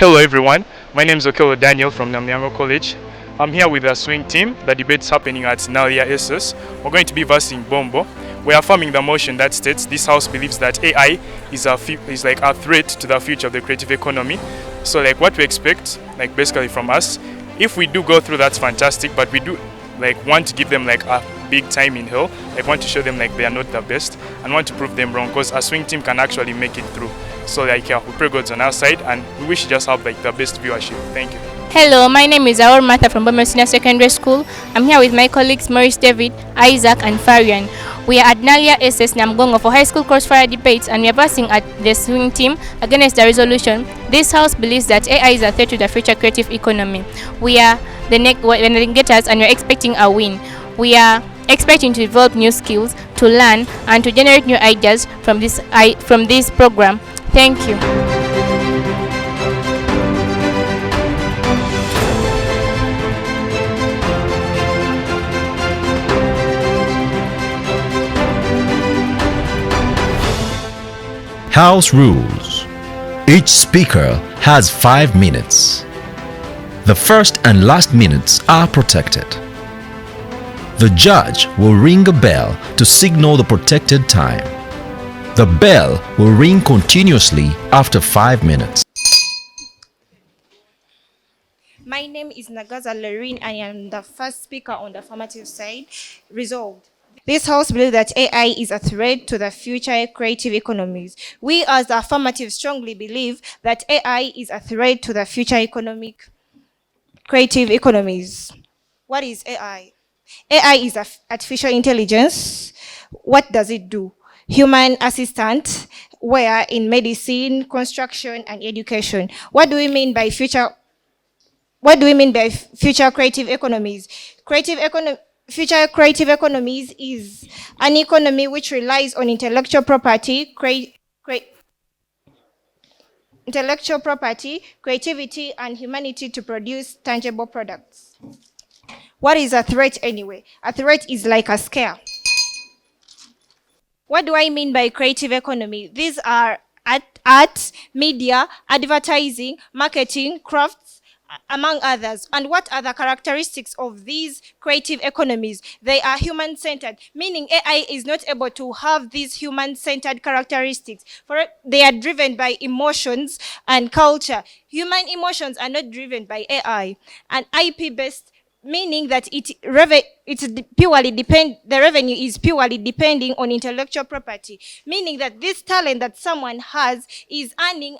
Hello everyone, my name is Okelo Daniel from Namyango College. I'm here with the swing team. The debate's happening at Nalia SS. We're going to be versing Bombo. We are affirming the motion that states this house believes that AI is like a threat to the future of the creative economy. So like what we expect, like basically from us, if we do go through, that's fantastic, but we do like want to give them like a big time in hell, like want to show them like they are not the best and want to prove them wrong, because a swing team can actually make it through. So like we pray God's on our side and we wish to just have like the best viewership. Thank you. Hello, my name is Aur Martha from Bombo Senior Secondary School. I'm here with my colleagues Maurice David, Isaac, and Farian. We are at Nalia SS Namgongo for high school crossfire debates, and we are versing at the swing team against the resolution. This house believes that AI is a threat to the future creative economy. We are the navigators and we are expecting a win. We are expecting to develop new skills, to learn, and to generate new ideas from this program. Thank you. House rules. Each speaker has 5 minutes. The first and last minutes are protected. The judge will ring a bell to signal the protected time. The bell will ring continuously after 5 minutes. My name is Nagaza Lorraine. I am the first speaker on the affirmative side. Resolved. This house believes that AI is a threat to the future creative economies. We as the affirmative strongly believe that AI is a threat to the future creative economies. What is AI? AI is artificial intelligence. What does it do? Human assistant, where in medicine, construction, and education. What do we mean by future creative economies? Future creative economies is an economy which relies on intellectual property, creativity, and humanity to produce tangible products. What is a threat anyway? A threat is like a scare. What do I mean by creative economy? These are art, media, advertising, marketing, crafts, among others. And what are the characteristics of these creative economies? They are human-centered, meaning AI is not able to have these human-centered characteristics. They are driven by emotions and culture. Human emotions are not driven by AI. And IP-based, meaning that the revenue is purely depending on intellectual property, meaning that this talent that someone has is earning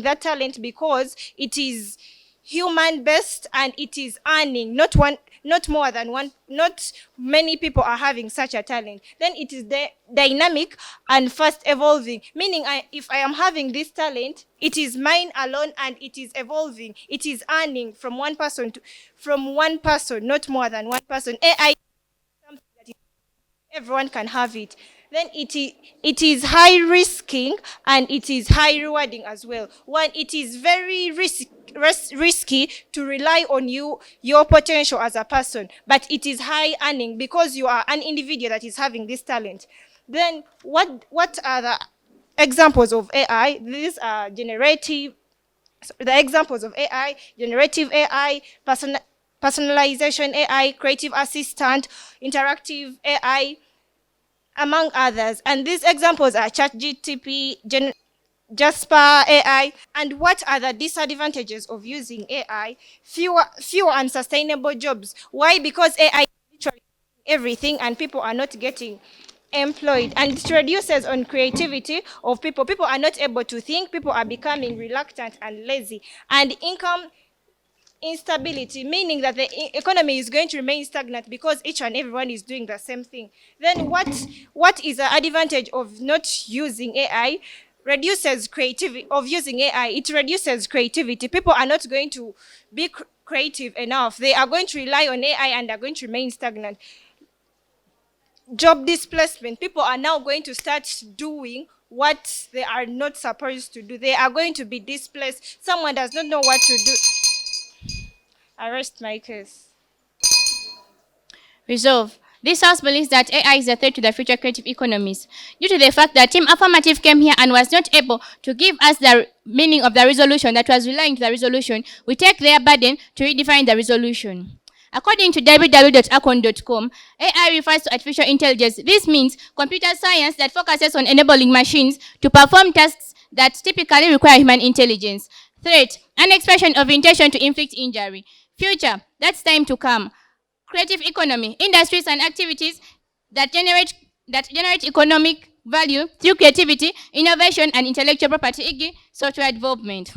that talent because it is human based and it is earning, not more than one, not many people are having such a talent. Then it is dynamic and fast evolving, meaning if I am having this talent, it is mine alone and it is evolving. It is earning from one person, not more than one person. AI is something that everyone can have it. Then it is high risking and it is high rewarding as well. One, it is very risky to rely on your potential as a person, but it is high earning because you are an individual that is having this talent. Then what are the examples of AI? These are the examples of AI, generative AI, personalization AI, creative assistant, interactive AI, among others. And these examples are ChatGPT, Jasper AI. And what are the disadvantages of using AI? Fewer unsustainable jobs. Why? Because AI is literally everything and people are not getting employed, and it reduces on creativity of people. People are not able to think, people are becoming reluctant and lazy. And income instability, meaning that the economy is going to remain stagnant because each and everyone is doing the same thing. Then what is the advantage of not using AI? Reduces creativity of using AI. It reduces creativity. People are not going to be creative enough. They are going to rely on AI and are going to remain stagnant. Job displacement. People are now going to start doing what they are not supposed to do. They are going to be displaced. Someone does not know what to do. I rest my case. Resolve. This house believes that AI is a threat to the future creative economies due to the fact that Team Affirmative came here and was not able to give us the meaning of the resolution that was relying to the resolution. We take their burden to redefine the resolution. According to www.acon.com, AI refers to artificial intelligence. This means computer science that focuses on enabling machines to perform tasks that typically require human intelligence. Threat, an expression of intention to inflict injury. Future, that's time to come. Creative economy, industries and activities that generate economic value through creativity, innovation, and intellectual property, e.g., software development.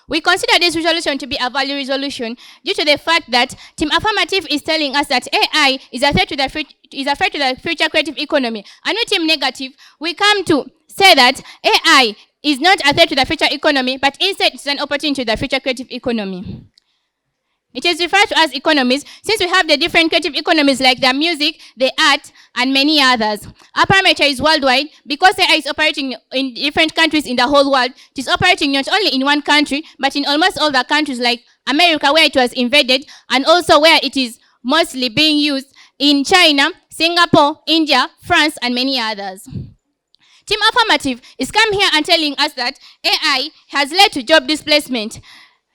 We consider this resolution to be a value resolution due to the fact that Team Affirmative is telling us that AI is a threat to the future creative economy. And with Team Negative, we come to say that AI is not a threat to the future economy, but instead it's an opportunity to the future creative economy. It is referred to as economies since we have the different creative economies like the music, the art, and many others. Our parameter is worldwide because AI is operating in different countries in the whole world. It is operating not only in one country, but in almost all the countries like America where it was invaded, and also where it is mostly being used in China, Singapore, India, France, and many others. Team Affirmative is come here and telling us that AI has led to job displacement.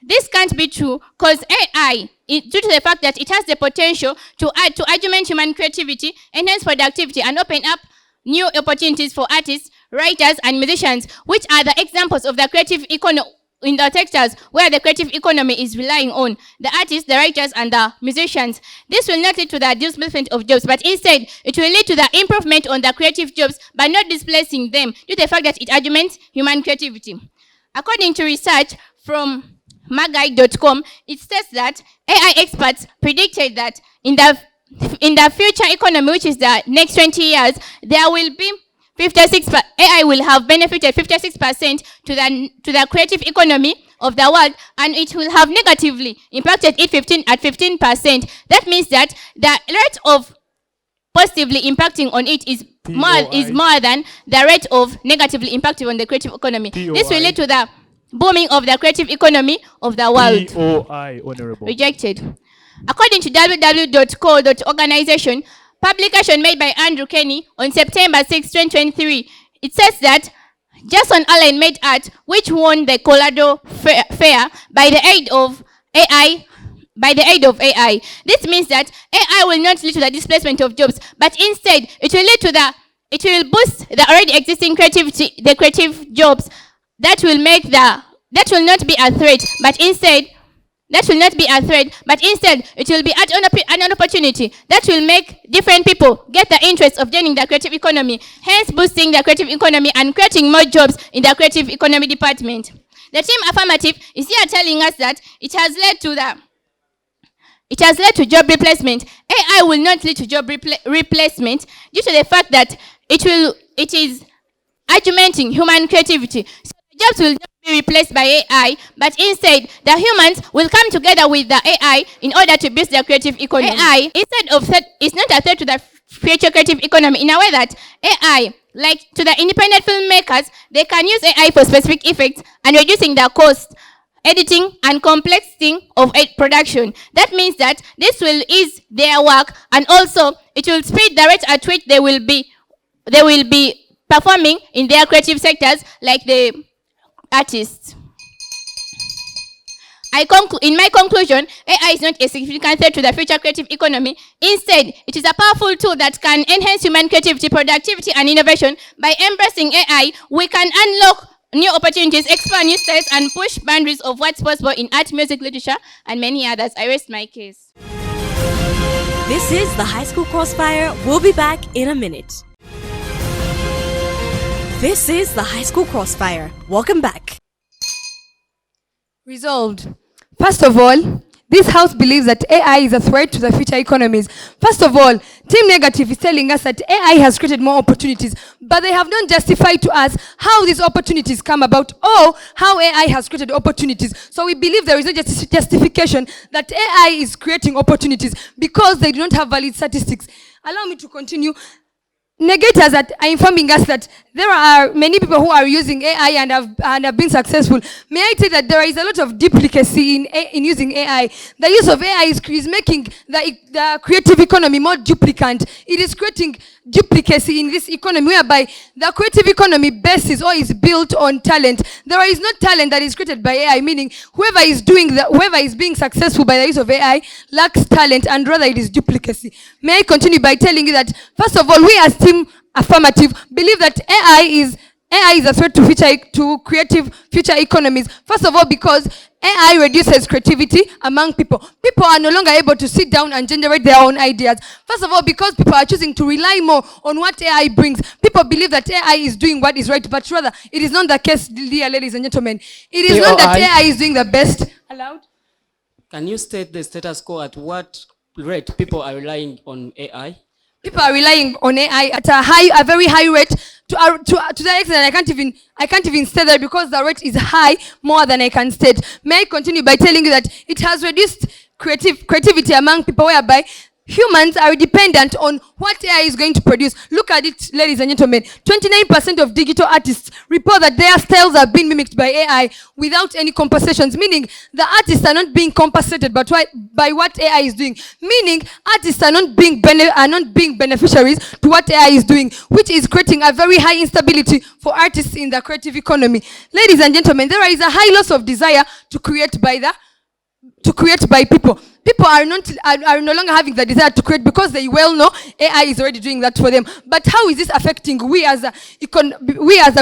This can't be true because AI, due to the fact that it has the potential to augment human creativity, enhance productivity, and open up new opportunities for artists, writers, and musicians, which are the examples of the creative economy in the sectors where the creative economy is relying on the artists, the writers, and the musicians. This will not lead to the displacement of jobs, but instead it will lead to the improvement on the creative jobs by not displacing them due to the fact that it augments human creativity. According to research from Magai.com, it states that AI experts predicted that in the future economy, which is the next 20 years, there will be AI will have benefited 56% to the creative economy of the world, and it will have negatively impacted it 15%. That means that the rate of positively impacting on it is more than the rate of negatively impacting on the creative economy. This will lead to the booming of the creative economy of the world. POI, honorable. Rejected. According to www.co.organization, publication made by Andrew Kenny on September 6, 2023, it says that Jason Allen made art which won the Colorado Fair by the aid of AI. This means that AI will not lead to the displacement of jobs, but instead it will boost the already existing creative jobs. That will not be a threat, but instead it will be an opportunity that will make different people get the interest of joining the creative economy, hence boosting the creative economy and creating more jobs in the creative economy department. The Team Affirmative is here telling us that it has led to job replacement. AI will not lead to job replacement due to the fact that it is augmenting human creativity. So jobs will not be replaced by AI, but instead the humans will come together with the AI in order to boost their creative economy. AI, is not a threat to the future creative economy in a way that AI, like to the independent filmmakers, they can use AI for specific effects and reducing the cost, editing, and complexity of production. That means that this will ease their work, and also it will speed the rate at which they will be performing in their creative sectors like the artists. In my conclusion, AI is not a significant threat to the future creative economy. Instead, it is a powerful tool that can enhance human creativity, productivity, and innovation. By embracing AI, we can unlock new opportunities, expand new styles, and push boundaries of what's possible in art, music, literature, and many others. I rest my case. This is the High School Crossfire. We'll be back in a minute. This is the High School Crossfire. Welcome back. Resolved. First of all, this house believes that AI is a threat to the future economies. First of all, Team Negative is telling us that AI has created more opportunities, but they have not justified to us how these opportunities come about or how AI has created opportunities. So we believe there is no justification that AI is creating opportunities because they do not have valid statistics. Allow me to continue. negators that are informing us that there are many people who are using AI and have been successful. May I say that there is a lot of duplicacy in using AI. The use of AI is making the creative economy more duplicant. It is creating duplicacy in this economy whereby the creative economy basis or is built on talent. There is no talent that is created by AI, meaning whoever is being successful by the use of AI lacks talent, and rather it is duplicacy. May I continue by telling you that, first of all, we as Team Affirmative believe that AI is a threat to creative future economies. First of all, because AI reduces creativity among people. People are no longer able to sit down and generate their own ideas. First of all, because people are choosing to rely more on what AI brings. People believe that AI is doing what is right, but rather it is not the case, dear ladies and gentlemen. It is not that AI is doing the best. Allowed? Can you state the status quo at what rate people are relying on AI? People are relying on AI at a very high rate to the extent I can't even state that, because the rate is high more than I can state. May I continue by telling you that it has reduced creativity among people, whereby humans are dependent on what AI is going to produce. Look at it, ladies and gentlemen. 29% of digital artists report that their styles are being mimicked by AI without any compensations, meaning the artists are not being compensated by what AI is doing. Meaning artists are not being beneficiaries to what AI is doing, which is creating a very high instability for artists in the creative economy. Ladies and gentlemen, there is a high loss of desire to create by people. People are no longer having the desire to create because they well know AI is already doing that for them. But how is this affecting we as a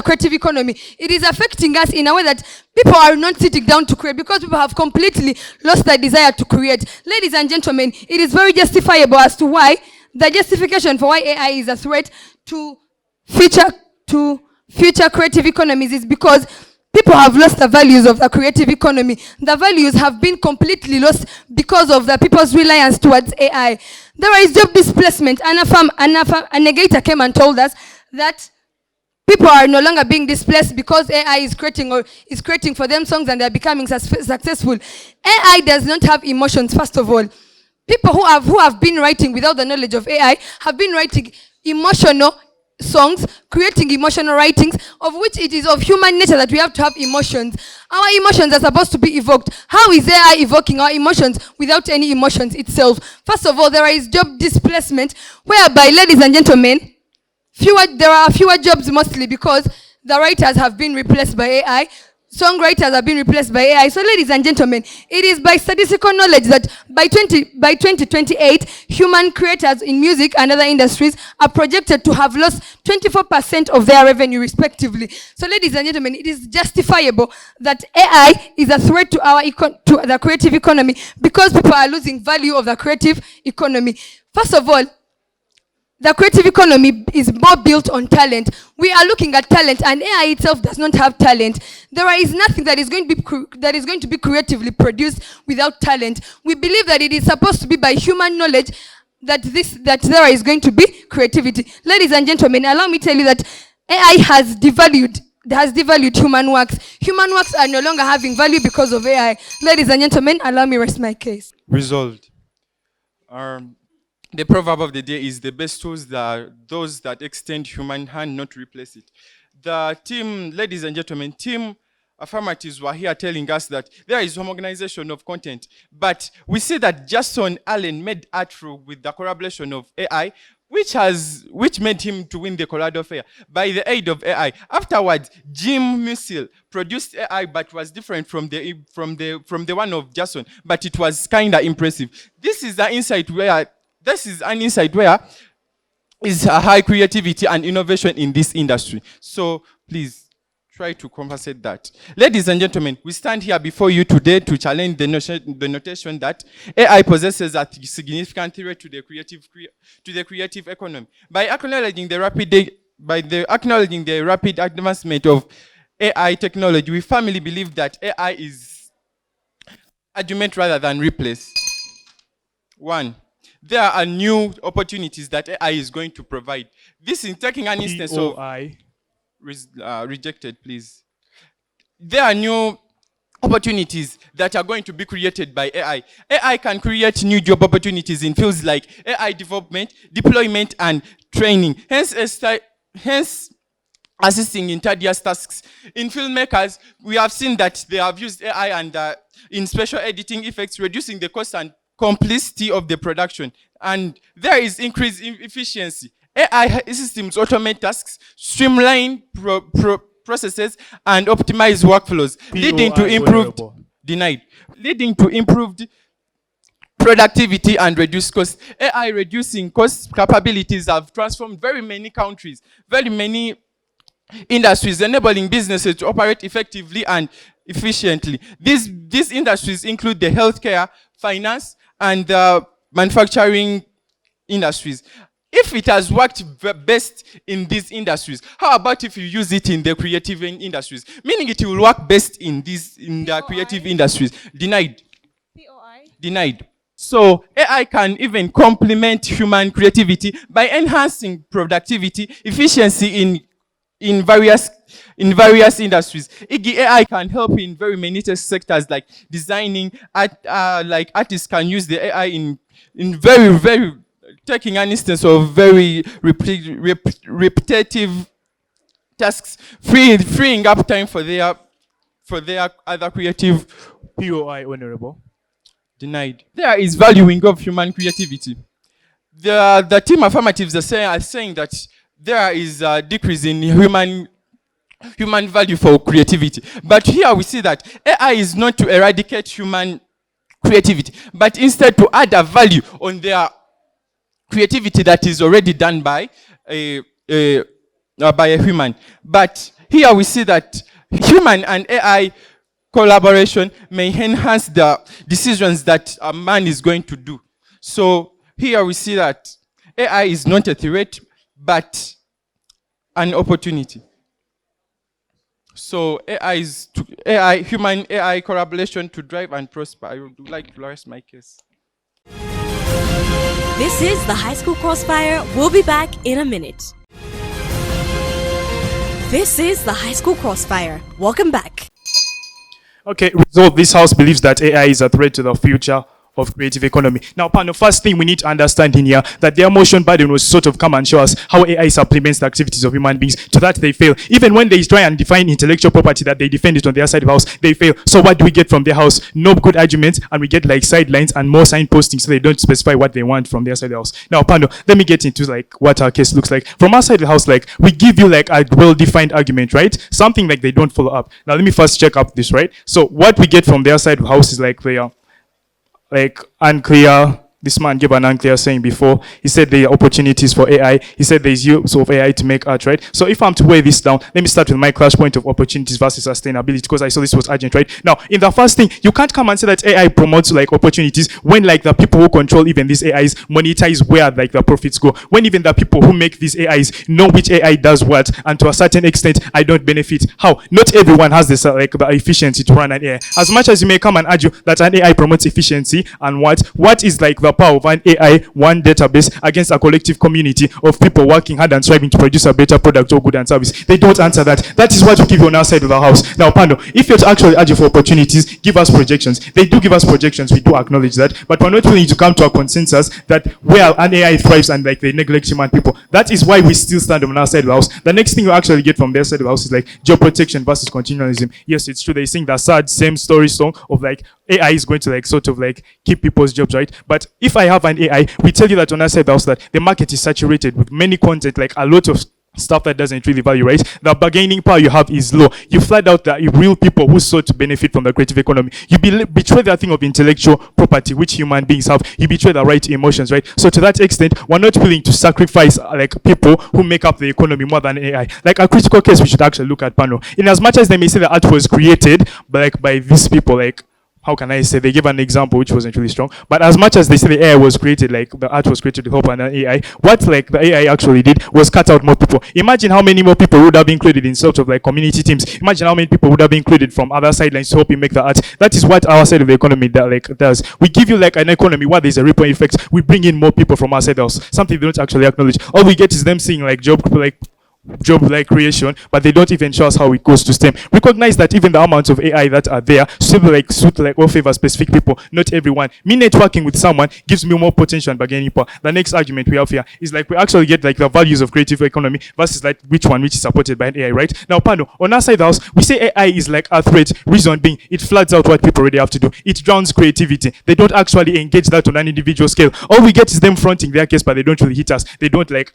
creative economy? It is affecting us in a way that people are not sitting down to create because people have completely lost their desire to create. Ladies and gentlemen, it is very justifiable as to why the justification for why AI is a threat to future creative economies is because people have lost the values of the creative economy. The values have been completely lost because of the people's reliance towards AI. There is job displacement. A negator came and told us that people are no longer being displaced because AI is creating for them songs and they're becoming successful. AI does not have emotions, first of all. People who have been writing without the knowledge of AI have been writing emotional songs, creating emotional writings, of which it is of human nature that we have to have emotions. Our emotions are supposed to be evoked. How is AI evoking our emotions without any emotions itself? First of all, there is job displacement, whereby, ladies and gentlemen, there are fewer jobs, mostly because the writers have been replaced by AI. Songwriters have been replaced by AI. So, ladies and gentlemen, it is by statistical knowledge that by 2028, human creators in music and other industries are projected to have lost 24% of their revenue, respectively. So, ladies and gentlemen, it is justifiable that AI is a threat to the creative economy because people are losing value of the creative economy. First of all, the creative economy is more built on talent. We are looking at talent, and AI itself does not have talent. There is nothing that is going to be creatively produced without talent. We believe that it is supposed to be by human knowledge that there is going to be creativity. Ladies and gentlemen, allow me to tell you that AI has devalued human works. Human works are no longer having value because of AI. Ladies and gentlemen, allow me to rest my case. Resolved. The proverb of the day is the best tools are those that extend human hand, not replace it. The team, ladies and gentlemen, team affirmatives were here telling us that there is homogenization of content. But we see that Jason Allen made art through with the collaboration of AI, which made him to win the Colorado Fair by the aid of AI. Afterwards, Jim Musil produced AI, but was different from the one of Jason, but it was kind of impressive. This is an insight where is a high creativity and innovation in this industry. So please try to compensate that. Ladies and gentlemen, we stand here before you today to challenge the notation that AI possesses a significant threat to the creative economy. By acknowledging the rapid advancement of AI technology, we firmly believe that AI is augment rather than replace. 1. There are new opportunities that AI is going to provide. This is taking an instance of rejected, please. There are new opportunities that are going to be created by AI. AI can create new job opportunities in fields like AI development, deployment, and training, hence assisting in tedious tasks. In filmmakers, we have seen that they have used AI and in special editing effects, reducing the cost and complexity of the production. And there is increased efficiency. AI systems automate tasks, streamline processes, and optimize workflows, leading to improved productivity and reduced costs. AI reducing cost capabilities have transformed very many countries, very many industries, enabling businesses to operate effectively and efficiently. These industries include the healthcare, finance, and manufacturing industries. If it has worked best in these industries, how about if you use it in the creative industries? Meaning it will work best in the creative industries. Denied. Denied. So AI can even complement human creativity by enhancing productivity, efficiency in various industries. AI can help in very many sectors like designing. Like artists can use the AI in very taking an instance of very repetitive tasks, freeing up time for their other creative. POI, Honorable. Denied. There is valuing of human creativity. The team affirmatives are saying that there is a decrease in human value for creativity. But here we see that AI is not to eradicate human creativity, but instead to add a value on their creativity that is already done by a human. But here we see that human and AI collaboration may enhance the decisions that a man is going to do. So here we see that AI is not a threat, but an opportunity. So human AI collaboration to drive and prosper. I would like to rest my case. This is the High School Crossfire. We'll be back in a minute. This is the High School Crossfire. Welcome back. Okay, result, this house believes that AI is a threat to the future of creative economy. Now, the first thing we need to understand in here, that their motion burden will sort of come and show us how AI supplements the activities of human beings. To that, they fail. Even when they try and define intellectual property that they defend it on their side of the house, they fail. So what do we get from their house? No good arguments, and we get like sidelines and more signposting, so they don't specify what they want from their side of the house. Now, Pando, let me get into like what our case looks like. From our side of the house, like we give you like a well-defined argument, right? Something like they don't follow up. Now, let me first check up this, right? So what we get from their side of the house is like they are like unclear. This man gave an unclear saying before. He said there are opportunities for AI. He said there is use of AI to make art, right? So if I'm to weigh this down, let me start with my clash point of opportunities versus sustainability, because I saw this was urgent, right? Now, in the first thing, you can't come and say that AI promotes like opportunities when like the people who control even these AIs monetize where like the profits go. When even the people who make these AIs know which AI does what, and to a certain extent, I don't benefit. How? Not everyone has this like the efficiency to run an AI. As much as you may come and argue that an AI promotes efficiency, and what is like the power of an AI, one database against a collective community of people working hard and striving to produce a better product or good and service? They don't answer that. That is what we give you on our side of the house. Now, Pando, if you're to actually argue for opportunities, give us projections. They do give us projections, we do acknowledge that, but we're not willing to come to a consensus that where an AI thrives and like they neglect human people. That is why we still stand on our side of the house. The next thing you actually get from their side of the house is like job protection versus continualism. Yes, it's true. They sing the sad same story song of like AI is going to like sort of like keep people's jobs, right? But if I have an AI, we tell you that on our side of the house that the market is saturated with many content, like a lot of stuff that doesn't really value, right? The bargaining power you have is low. You flood out the real people who sought to benefit from the creative economy. You betray the thing of intellectual property, which human beings have. You betray the right emotions, right? So to that extent, we're not willing to sacrifice like people who make up the economy more than AI. Like a critical case we should actually look at, Pano. In as much as they may say the art was created by these people, like how can I say, they give an example which wasn't really strong, but as much as they say the AI was created, like the art was created with help and an AI, what like the AI actually did was cut out more people. Imagine how many more people would have been included in sort of like community teams. Imagine how many people would have been included from other sidelines to help you make the art. That is what our side of the economy does. We give you like an economy where there's a ripple effect. We bring in more people from our side house, something they don't actually acknowledge. All we get is them seeing like job, like job like creation, but they don't even show us how it goes to STEM. Recognize that even the amounts of AI that are there still like suit like or favor specific people, not everyone. Me networking with someone gives me more potential and bargaining power. The next argument we have here is like we actually get like the values of creative economy versus like which is supported by an AI, right? Now, Pano, on our side of the house, we say AI is like a threat. Reason being, it floods out what people already have to do. It drowns creativity. They don't actually engage that on an individual scale. All we get is them fronting their case, but they don't really hit us. They don't like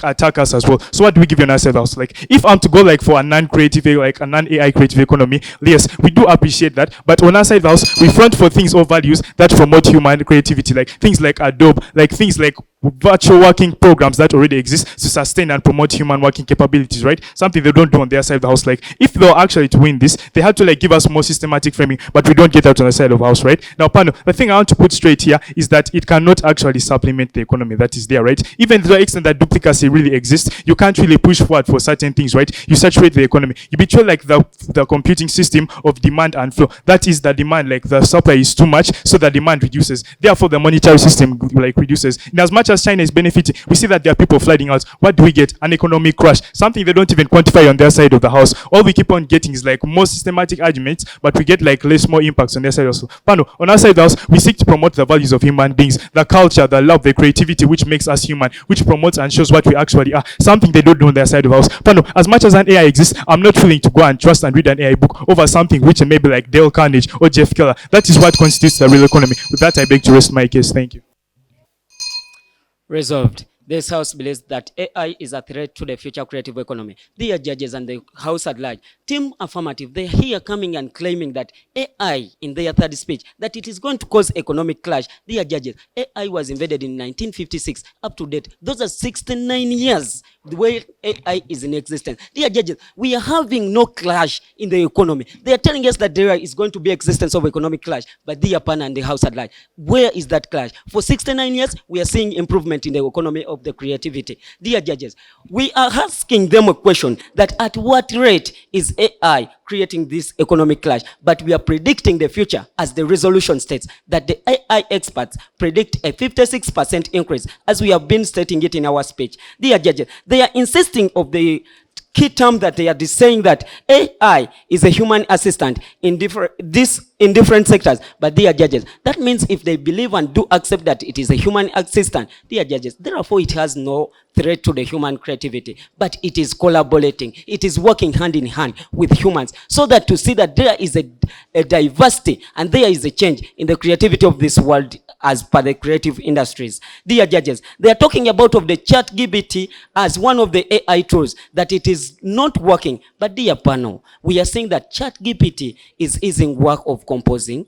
attack us as well. So what do we give you on ourselves house? Like if I'm to go like for a non-creative, like a non-AI creative economy, yes, we do appreciate that. But on our side of the house, we front for things or values that promote human creativity, like things like Adobe, like things like virtual working programs that already exist to sustain and promote human working capabilities, right? Something they don't do on their side of the house. Like if they were actually to win this, they had to like give us more systematic framing, but we don't get that on the side of the house, right? Now, Pano, the thing I want to put straight here is that it cannot actually supplement the economy that is there, right? Even to the extent that duplicacy really exists, you can't really push forward for certain things, right? You saturate the economy. You betray like the computing system of demand and flow. That is the demand, like the supply is too much, so the demand reduces. Therefore, the monetary system like reduces. In as much as China is benefiting, we see that there are people flooding out. What do we get? An economic crash. Something they don't even quantify on their side of the house. All we keep on getting is like more systematic arguments, but we get like more impacts on their side also. Pano, on our side of the house, we seek to promote the values of human beings, the culture, the love, the creativity, which makes us human, which promotes and shows what we actually are. Something they don't do on their side of the house. Pano, as much as an AI exists, I'm not willing to go and trust and read an AI book over something which may be like Dale Carnegie or Jeff Keller. That is what constitutes the real economy. With that, I beg to rest my case. Thank you. Resolved. This House believes that AI is a threat to the future creative economy. Dear judges and the House at large, Team Affirmative, they are here coming and claiming that AI, in their third speech, that it is going to cause economic clash. Dear judges, AI was invented in 1956. Up to date, those are 69 years the way AI is in existence. Dear judges, we are having no clash in the economy. They are telling us that there is going to be existence of economic clash, but dear PAN and the House at large, where is that clash? For 69 years, we are seeing improvement in the economy of the creativity. Dear judges, we are asking them a question that at what rate is AI creating this economic clash? But we are predicting the future, as the resolution states, that the AI experts predict a 56% increase, as we have been stating it in our speech. Dear judges, they are insisting of the key term that they are saying that AI is a human assistant in different sectors, but they are judges. That means if they believe and do accept that it is a human assistant, they are judges. Therefore, it has no threat to the human creativity, but it is collaborating. It is working hand in hand with humans, so that to see that there is a diversity and there is a change in the creativity of this world as per the creative industries. Dear judges, they are talking about of the ChatGPT as one of the AI tools, that it is not working. But dear panel, we are saying that ChatGPT is easing work of composing,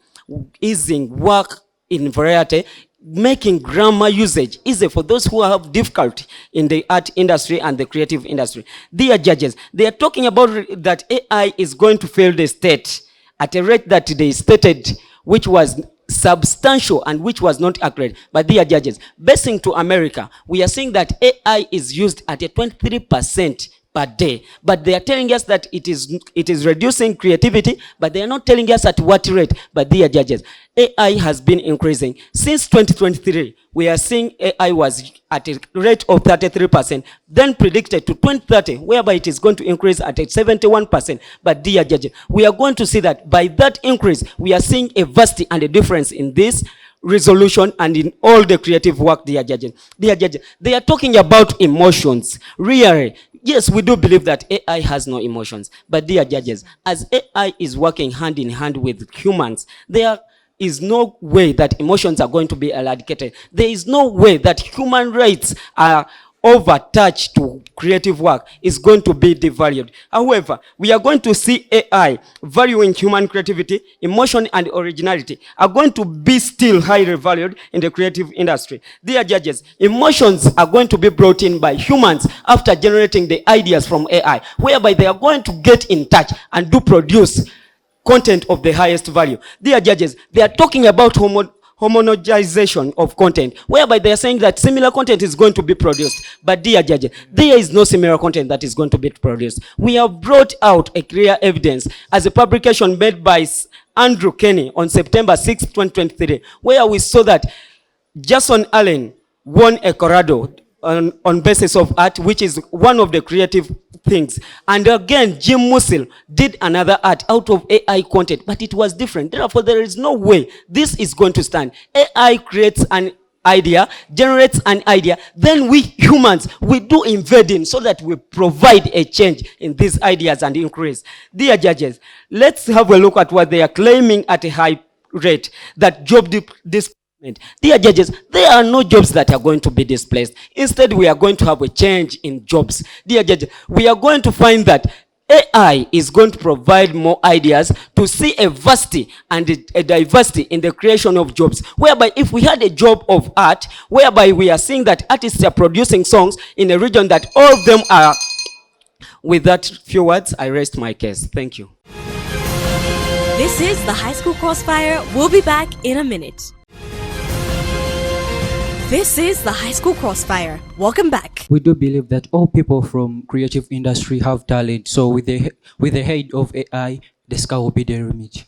easing work in variety, making grammar usage easy for those who have difficulty in the art industry and the creative industry. Dear judges, they are talking about that AI is going to fail the state at a rate that they stated, which was substantial and which was not accurate. But dear judges, basing to America, we are seeing that AI is used at a 23% per day, but they are telling us that it is reducing creativity, but they are not telling us at what rate. But dear judges, AI has been increasing since 2023. We are seeing AI was at a rate of 33%, then predicted to 2030, whereby it is going to increase at a 71%. But dear judges, we are going to see that by that increase, we are seeing a vast and a difference in this resolution and in all the creative work. Dear judges, they are talking about emotions. Really, yes, we do believe that AI has no emotions. But dear judges, as AI is working hand in hand with humans, there is no way that emotions are going to be eradicated. There is no way that human rights are overtouched to creative work is going to be devalued. However, we are going to see AI valuing human creativity, emotion, and originality are going to be still highly valued in the creative industry. Dear judges, emotions are going to be brought in by humans after generating the ideas from AI, whereby they are going to get in touch and do produce content of the highest value. Dear judges, they are talking about homogenization of content, whereby they are saying that similar content is going to be produced. But dear judges, there is no similar content that is going to be produced. We have brought out a clear evidence as a publication made by Andrew Kenny on September 6, 2023, where we saw that Jason Allen won a Corrado on basis of art, which is one of the creative things. And again, Jim Musil did another art out of AI content, but it was different. Therefore, there is no way this is going to stand. AI creates an idea, generates an idea, then we humans, we do invading so that we provide a change in these ideas and increase. Dear judges, let's have a look at what they are claiming at a high rate, that job displacement. Dear judges, there are no jobs that are going to be displaced. Instead, we are going to have a change in jobs. Dear judges, we are going to find that AI is going to provide more ideas to see a vastity and a diversity in the creation of jobs. Whereby if we had a job of art, whereby we are seeing that artists are producing songs in a region that all of them are. With that few words, I rest my case. Thank you. This is the High School Crossfire. We'll be back in a minute. This is the High School Crossfire. Welcome back. We do believe that all people from creative industry have talent. So with the head of AI, the sky will be the limit.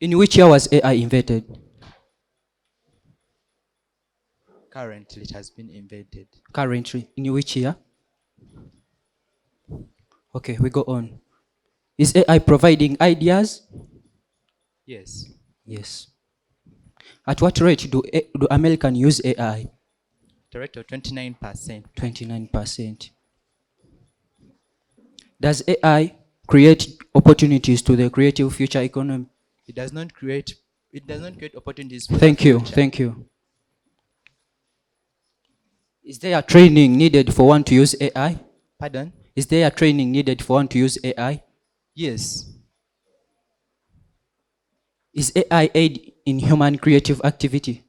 In which year was AI invented? Currently, it has been invented. Currently, in which year? Okay, we go on. Is AI providing ideas? Yes. Yes. At what rate do Americans use AI? The rate of 29%. 29%. Does AI create opportunities to the creative future economy? It does not create opportunities for Thank you. Thank you. Is there a training needed for one to use AI? Pardon? Is there a training needed for one to use AI? Yes. Is AI aid in human creative activity?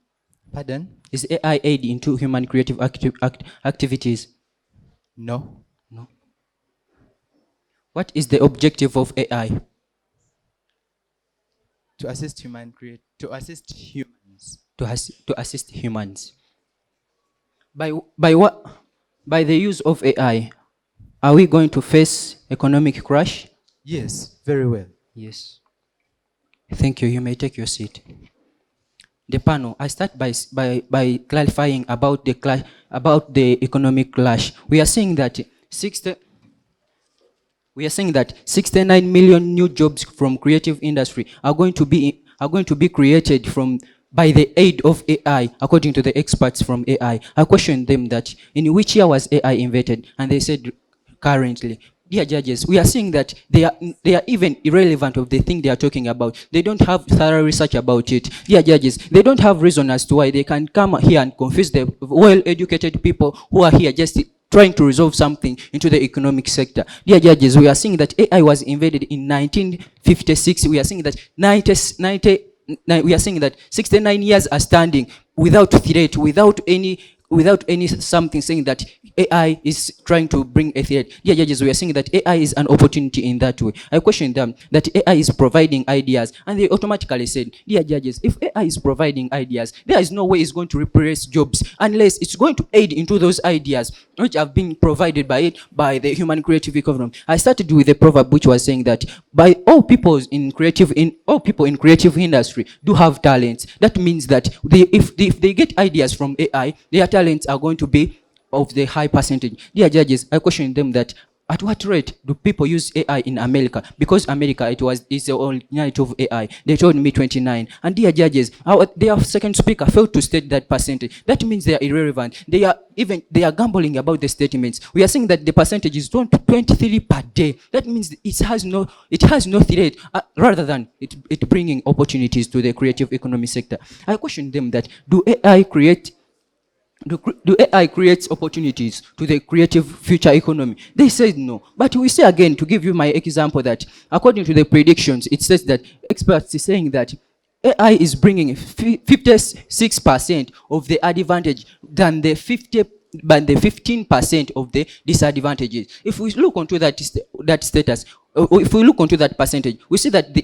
Pardon? Is AI aid into human creative activities? No. No. What is the objective of AI? To assist humans. To assist humans. By the use of AI, are we going to face economic crash? Yes, very well. Yes. Thank you. You may take your seat. The panel. I start by clarifying about the economic clash. We are saying that 69 million new jobs from creative industry are going to be created by the aid of AI, according to the experts from AI. I questioned them that in which year was AI invented, and they said currently. Dear judges, we are seeing that they are even irrelevant of the thing they are talking about. They don't have thorough research about it. Dear judges, they don't have reason as to why they can come here and confuse the well-educated people who are here just trying to resolve something into the economic sector. Dear judges, we are seeing that AI was invented in 1956. We are seeing that 69 years are standing without threat, without any something saying that AI is trying to bring a threat. Dear judges, we are saying that AI is an opportunity in that way. I questioned them that AI is providing ideas, and they automatically said, dear judges, if AI is providing ideas, there is no way it's going to replace jobs unless it's going to aid into those ideas which have been provided by the human creative economy. I started with a proverb which was saying that by all people in creative industry do have talents. That means that if they get ideas from AI, their talents are going to be of the high percentage. Dear judges, I question them that at what rate do people use AI in America? Because America, it's the only unit of AI. They told me 29. And dear judges, their second speaker failed to state that percentage. That means they are irrelevant. They are gambling about the statements. We are saying that the percentage is 23 per day. That means it has no threat, rather than it bringing opportunities to the creative economy sector. I question them that do AI create opportunities to the creative future economy? They said no. But we say again, to give you my example, that according to the predictions, it says that experts are saying that AI is bringing 56% of the advantage than the 15% of the disadvantages. If we look onto that status, if we look onto that percentage, we see that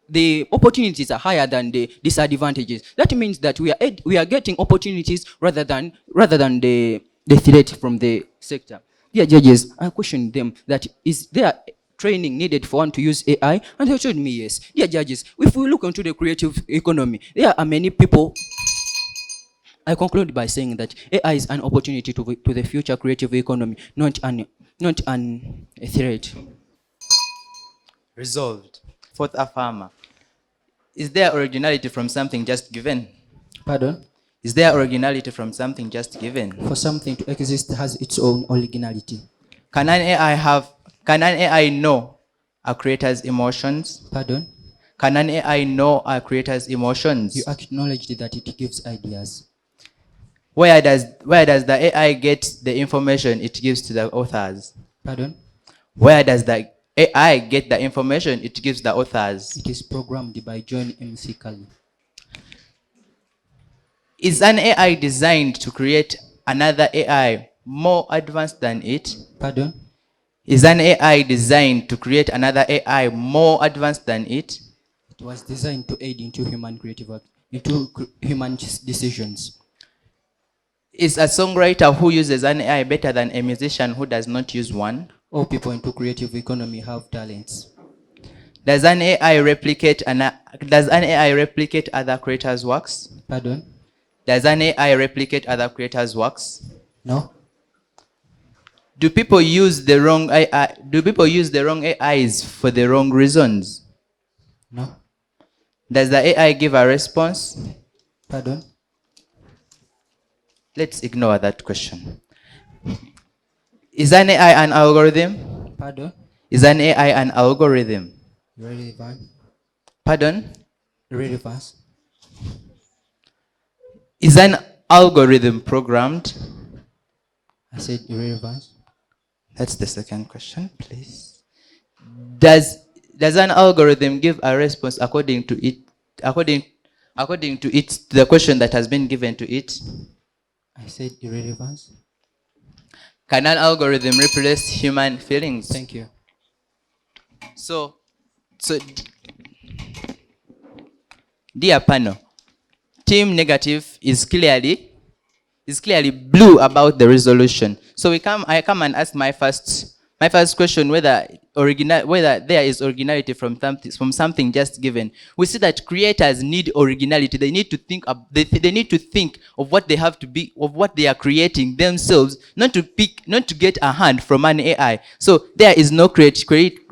the opportunities are higher than the disadvantages. That means that we are getting opportunities rather than the threat from the sector. Dear judges, I questioned them that is there training needed for one to use AI? And they told me yes. Dear judges, if we look into the creative economy, there are many people I conclude by saying that AI is an opportunity to the future creative economy, not a threat. Resolved. Fourth affirmer. Is there originality from something just given? Pardon? Is there originality from something just given? For something to exist has its own originality. Can an AI know a creator's emotions? Pardon? Can an AI know a creator's emotions? You acknowledged that it gives ideas. Where does the AI get the information it gives to the authors? Pardon? Where does the AI get the information it gives the authors? It is programmed by John M. C. Curry. Is an AI designed to create another AI more advanced than it? Pardon? Is an AI designed to create another AI more advanced than it? It was designed to aid into human human decisions. Is a songwriter who uses an AI better than a musician who does not use one? All people into creative economy have talents. Does an AI replicate other creators' works? Pardon? Does an AI replicate other creators' works? No. Do people use the wrong AI? Do people use the wrong AIs for the wrong reasons? No. Does the AI give a response? Pardon? Let's ignore that question. Is an AI an algorithm? Pardon? Is an AI an algorithm? Relevant. Pardon? Relevance. Is an algorithm programmed? I said irrelevance. That's the second question, please. Does an algorithm give a response according to it, to the question that has been given to it? I said irrelevance. Can an algorithm replace human feelings? Thank you. So, dear panel, Team Negative is clearly blue about the resolution. So I come and ask my first question whether there is originality from something just given. We see that creators need originality. They need to think of what they have to be, of what they are creating themselves, not to get a hand from an AI. So there is no creativity,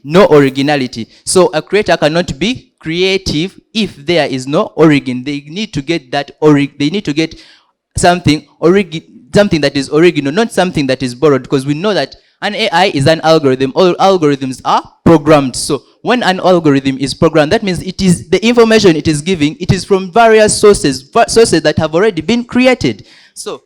no originality. So a creator cannot be creative if there is no origin. They need to get they need to get something that is original, not something that is borrowed, because we know that an AI is an algorithm. All algorithms are programmed. So when an algorithm is programmed, that means it is the information it is giving, it is from various sources that have already been created. So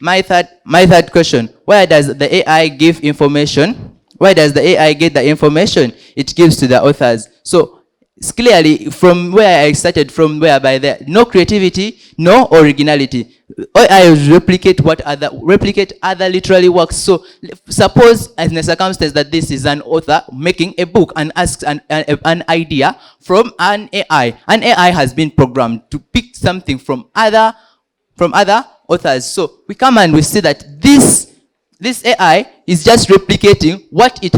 my third question, where does the AI give information? Where does the AI get the information it gives to the authors? So it's clearly from where I started, from whereby there no creativity, no originality. AI replicate other literary works. So suppose in a circumstance that this is an author making a book and asks an idea from an AI. An AI has been programmed to pick something from other authors. So we come and we see that this AI is just replicating what it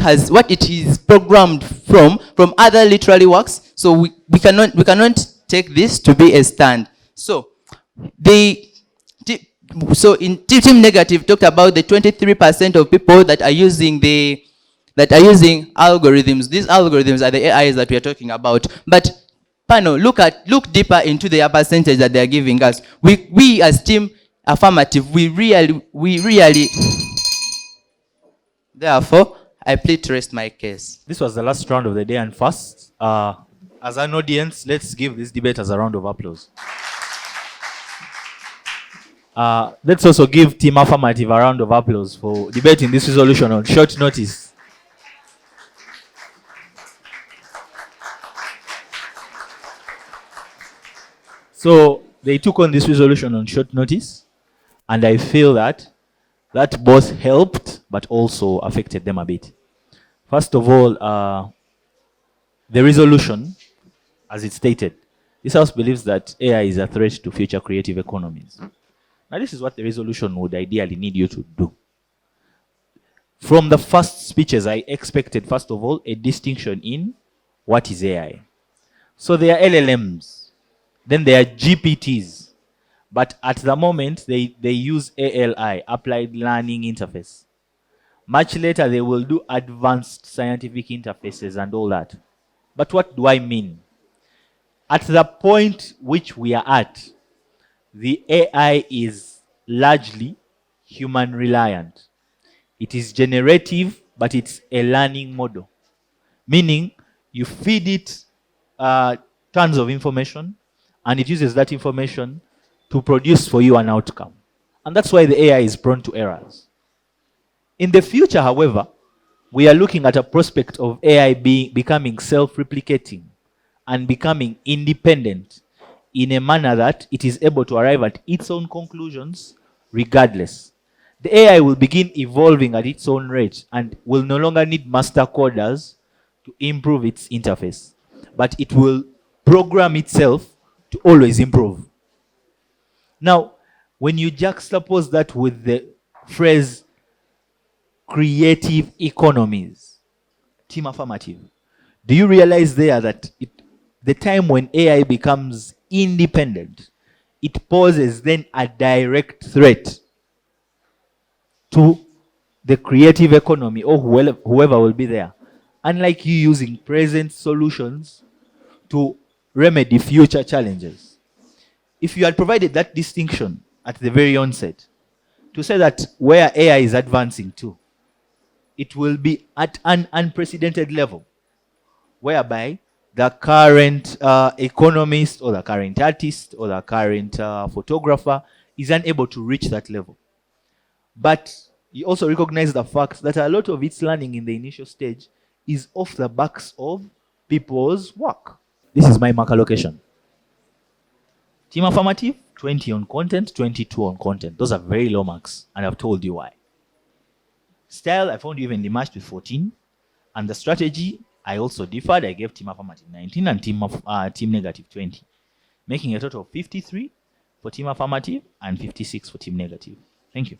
is programmed from other literary works. So we cannot take this to be a stand. So in Team Negative talked about the 23% of people that are using algorithms. These algorithms are the AIs that we are talking about. But panel, look deeper into the percentage that they are giving us. We as Team Affirmative, we really. Therefore, I plead to rest my case. This was the last round of the day, and first, as an audience, let's give this debaters a round of applause. Let's also give Team Affirmative a round of applause for debating this resolution on short notice. So they took on this resolution on short notice, and I feel that both helped but also affected them a bit. First of all, the resolution, as it stated, this House believes that AI is a threat to future creative economies. Now, this is what the resolution would ideally need you to do. From the first speeches, I expected, first of all, a distinction in what is AI. So they are LLMs. Then there are GPTs. But at the moment, they use ALI, Applied Learning Interface. Much later, they will do advanced scientific interfaces and all that. But what do I mean? At the point which we are at, the AI is largely human reliant. It is generative, but it's a learning model. Meaning, you feed it tons of information, and it uses that information to produce for you an outcome. And that's why the AI is prone to errors. In the future, however, we are looking at a prospect of AI becoming self-replicating and becoming independent in a manner that it is able to arrive at its own conclusions regardless. The AI will begin evolving at its own rate and will no longer need master coders to improve its interface, but it will program itself to always improve. Now, when you juxtapose that with the phrase creative economies, team affirmative, do you realize there that the time when AI becomes independent, it poses then a direct threat to the creative economy or whoever will be there. Unlike you using present solutions to remedy future challenges. If you had provided that distinction at the very onset, to say that where AI is advancing to, it will be at an unprecedented level, whereby the current economist or the current artist or the current photographer is unable to reach that level. But you also recognize the fact that a lot of its learning in the initial stage is off the backs of people's work. This is my mark allocation. Team affirmative, 20 on content, 22 on content. Those are very low marks, and I've told you why. Style, I found you evenly matched with 14. And the strategy, I also differed. I gave team affirmative 19 and team negative 20, making a total of 53 for team affirmative and 56 for team negative. Thank you.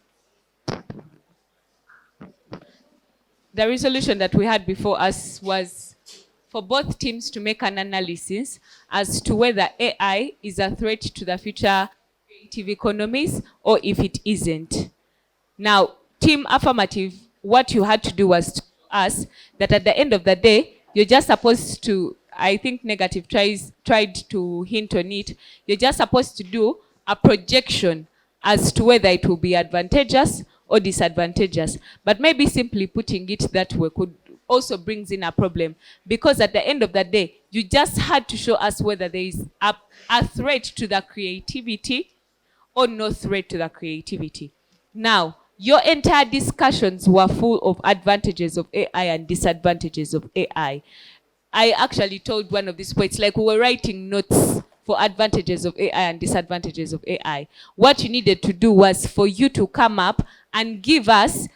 The resolution that we had before us was for both teams to make an analysis as to whether AI is a threat to the future creative economies or if it isn't. Now, team affirmative, what you had to do was to ask that at the end of the day, you're just supposed to, I think negative tried to hint on it, you're just supposed to do a projection as to whether it will be advantageous or disadvantageous. But maybe simply putting it that way could also brings in a problem, because at the end of the day, you just had to show us whether there is a threat to the creativity or no threat to the creativity. Now, your entire discussions were full of advantages of AI and disadvantages of AI. I actually told one of these poets, like we were writing notes for advantages of AI and disadvantages of AI. What you needed to do was for you to come up and give us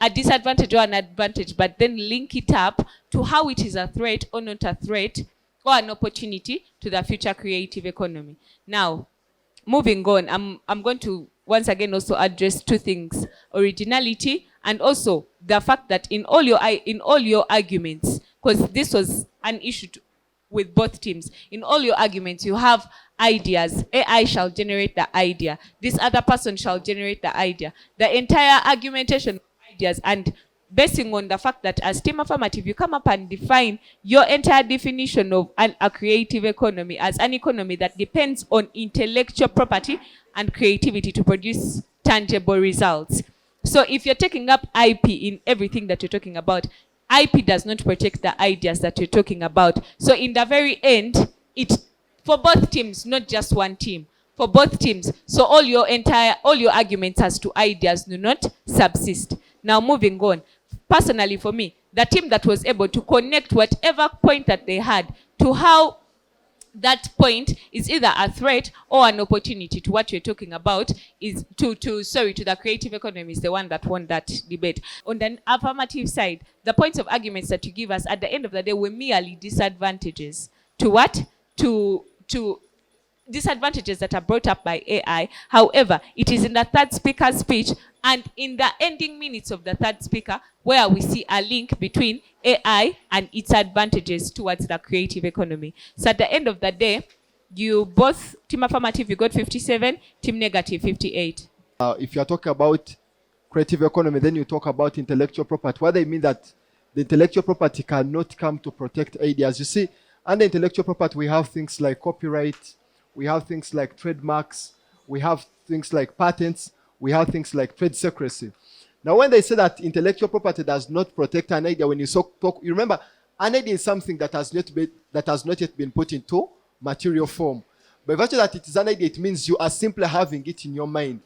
a disadvantage or an advantage, but then link it up to how it is a threat or not a threat or an opportunity to the future creative economy. Now, moving on, I'm going to once again also address two things: originality and also the fact that in all your arguments, because this was an issue with both teams, in all your arguments you have ideas. AI shall generate the idea. This other person shall generate the idea. The entire argumentation of ideas, and basing on the fact that as team affirmative, you come up and define your entire definition of a creative economy as an economy that depends on intellectual property and creativity to produce tangible results. So if you're taking up IP in everything that you're talking about, IP does not protect the ideas that you're talking about. So in the very end, it for both teams, not just one team, for both teams. So all your arguments as to ideas do not subsist. Now moving on. Personally for me, the team that was able to connect whatever point that they had to how that point is either a threat or an opportunity to what you're talking about is to the creative economy is the one that won that debate. On the affirmative side, the points of arguments that you give us at the end of the day were merely disadvantages. To what? To disadvantages that are brought up by AI. However, it is in the third speaker's speech and in the ending minutes of the third speaker where we see a link between AI and its advantages towards the creative economy. So at the end of the day, You both, team affirmative, you got 57, team negative, 58. If you are talking about creative economy, then you talk about intellectual property. What they mean that the intellectual property cannot come to protect ideas. You see, under intellectual property, we have things like copyright, we have things like trademarks, we have things like patents, we have things like trade secrecy. Now, when they say that intellectual property does not protect an idea, when you talk, you remember, an idea is something that has not yet been put into material form. By virtue that it is an idea, it means you are simply having it in your mind.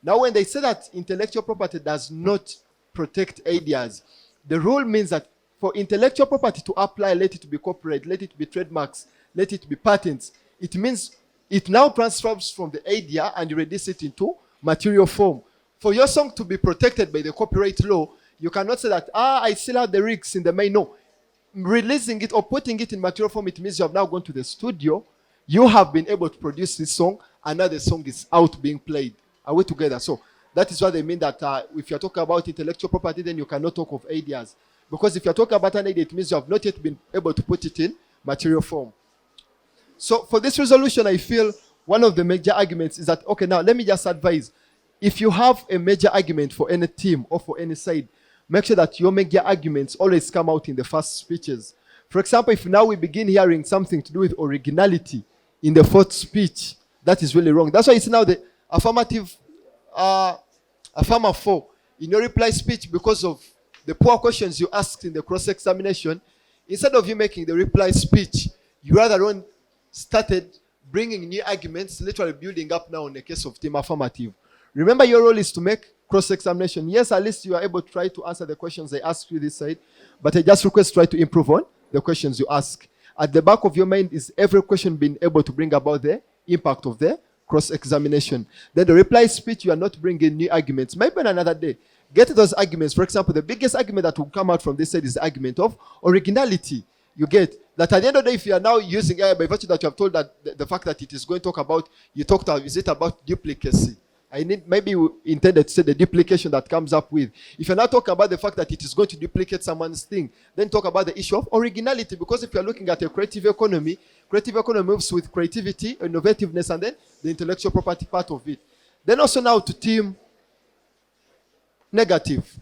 Now, when they say that intellectual property does not protect ideas, the rule means that for intellectual property to apply, let it be copyright, let it be trademarks, let it be patents, it means it now transfers from the idea and reduces it into material form. For your song to be protected by the copyright law, you cannot say that, I still have the lyrics in the main. No. Releasing it or putting it in material form, it means you have now gone to the studio, you have been able to produce this song, and now the song is out being played. Are we together? So that is what they mean that if you're talking about intellectual property, then you cannot talk of ideas. Because if you're talking about an idea, it means you have not yet been able to put it in material form. So for this resolution, I feel one of the major arguments is that, okay, now let me just advise. If you have a major argument for any team or for any side, make sure that your major arguments always come out in the first speeches. For example, if now we begin hearing something to do with originality in the fourth speech, that is really wrong. That's why it's now the affirmative, affirm 4 in your reply speech, because of the poor questions you asked in the cross-examination. Instead of you making the reply speech, you rather on started bringing new arguments, literally building up now in the case of team affirmative. Remember, your role is to make cross-examination. Yes, at least you are able to try to answer the questions they ask you this side, but I just request try to improve on the questions you ask. At the back of your mind is every question being able to bring about the impact of the cross-examination. Then the reply speech, you are not bringing new arguments. Maybe on another day, get those arguments. For example, the biggest argument that will come out from this side is the argument of originality. You get that at the end of the day, if you are now using AI by virtue that you have told that the fact that it is going to talk about, you talked about, is it about duplicacy? Maybe you intended to say the duplication that comes up with. If you're not talking about the fact that it is going to duplicate someone's thing, then talk about the issue of originality. Because if you're looking at a creative economy moves with creativity, innovativeness, and then the intellectual property part of it. Then also now to team negative.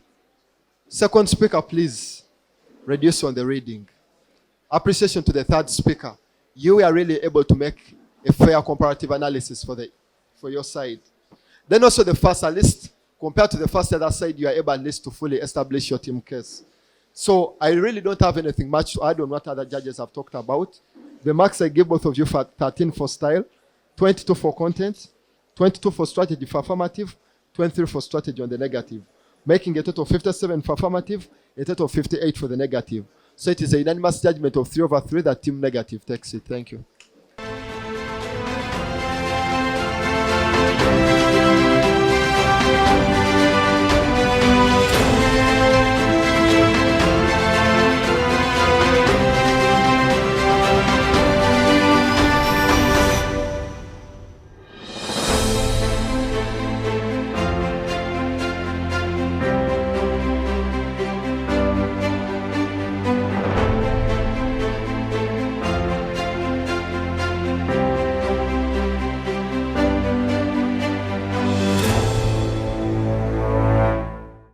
Second speaker, please reduce on the reading. Appreciation to the third speaker. You are really able to make a fair comparative analysis for your side. Then also the first, at least compared to the first other side, you are able at least to fully establish your team case. So I really don't have anything much to add on what other judges have talked about. The marks I give both of you for 13 for style, 22 for content, 22 for strategy for affirmative, 23 for strategy on the negative, making a total of 57 for affirmative, a total of 58 for the negative. So it is a unanimous judgment of 3/3 that team negative takes it. Thank you.